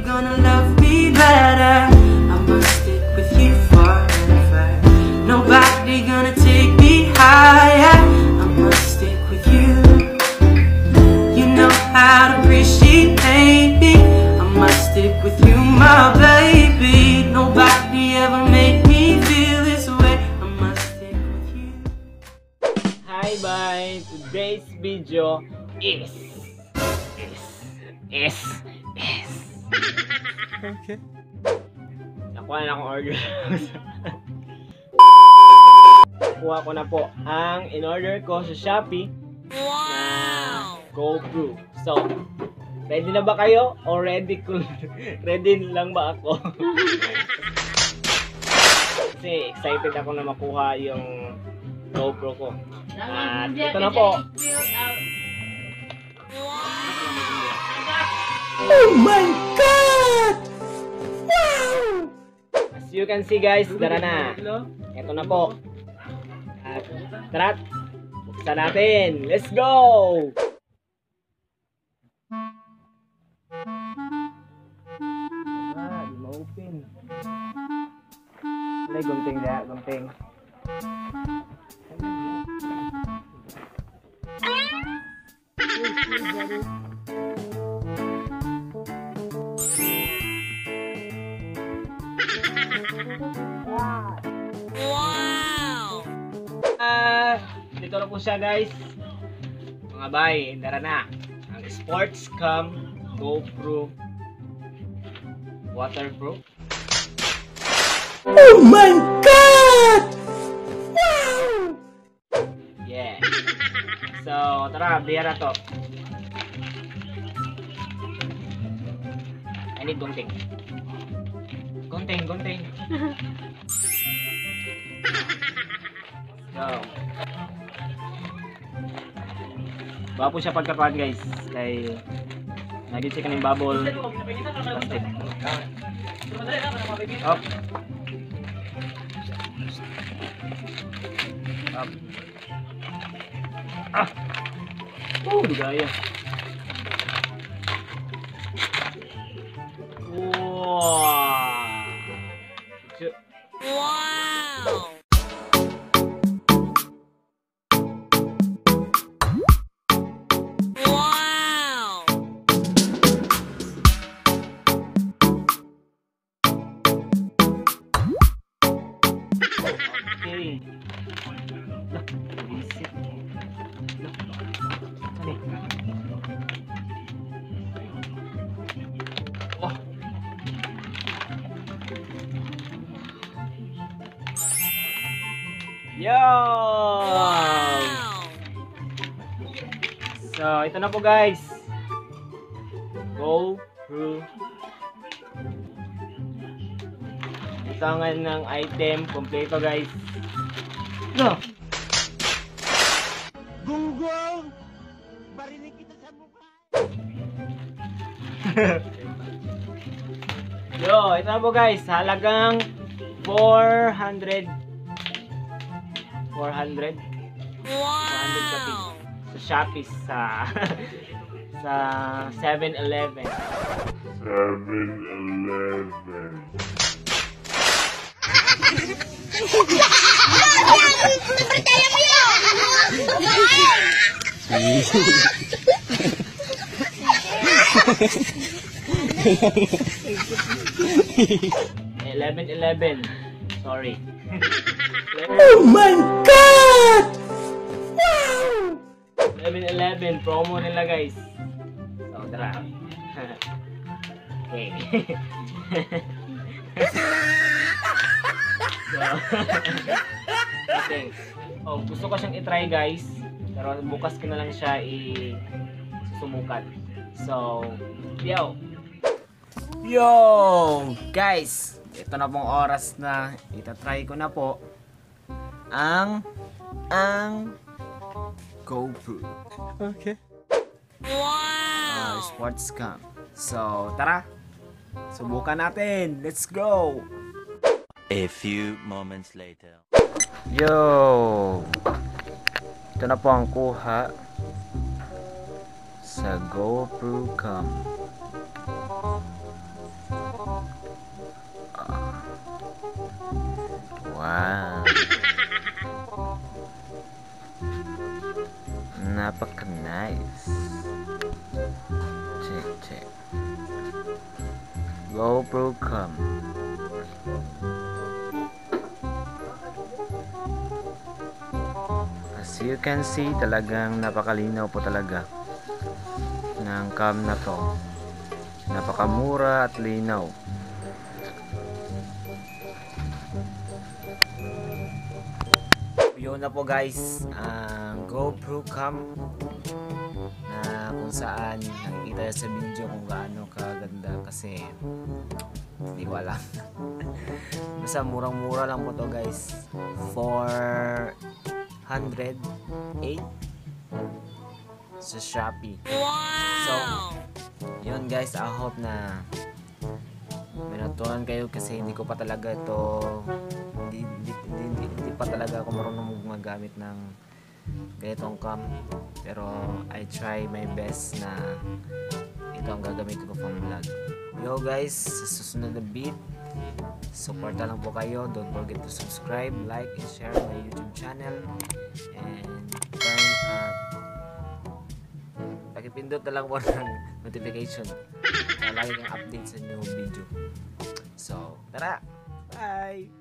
gonna love me better. I must stick with you forever. Nobody gonna take me higher. I must stick with you. You know how to appreciate me. I must stick with you, my baby. Nobody ever made me feel this way. I must stick with you. Hi, bye. Today's video is Okay. nakuha na akong order. Nakuha ko na po ang in-order ko sa Shopee na GoPro. So, ready na ba kayo? O ready lang ba ako? Kasi excited ako na makuha yung GoPro ko. At ito na po. Oh my God! Wow! As you can see guys, tara na. Ito na po. At tara, buksan natin. Let's go! Di ma-open. May gunting na, gunting. Dito na po siya guys. Mga bay, tara na. Ang Sportscam GoPro waterproof. Oh my God! Wow! Yeah. So, tara, biya na to. I need gunting. Gunting. So, bago siya pagkakuan guys. Kay nagit siya kaning bubble plastic. Up. Up. Ah. Ligaya. Wow. Okay. Oh. Yo! So, ito na po guys. GoPro. Ito ang ng item. Kompleto guys. No! Gunggong! Barinig kita sa mukha! Yo, ito na po guys. Halagang 400. 400 sa Shopee sa 7-Eleven. 7-Eleven. $11. Sorry. Oh my God! Wow! 7-Eleven promo nila guys. So, tara. Okay. So, okay. Oh, gusto ko siyang i-try guys. Pero bukas ko na lang siya i-sumukat. So, Yo! Guys! Ito na pong oras na ita-try ko na po ang GoPro. Okay. Sportscam. So, tara. Subukan natin. Let's go! A few moments later. Yo! Ito na po ang kuha sa GoPro Cam. Wow. Napaka-nice. Check. GoPro Cam. As you can see, talagang napakalinaw po talaga ng cam na to. Napakamura at linaw. Yun na po guys, ang GoPro Cam na kung saan nakikita sa video kung gaano kaganda kasi hindi ko alam. Basta murang-mura lang po to guys, 408 sa Shopee. So yun guys, I hope na may natutunan kayo kasi hindi ko pa talaga ito hindi pa talaga ako marunong gumagamit ng ganitong cam, pero I try my best na ito ang gagamitin ko pang vlog. Yo guys, sa susunod na beat, supporta lang po kayo. Don't forget to subscribe, like, and share my YouTube channel, and turn pakipindot na lang po ng notification para lagi kang update sa new video. So tara, bye!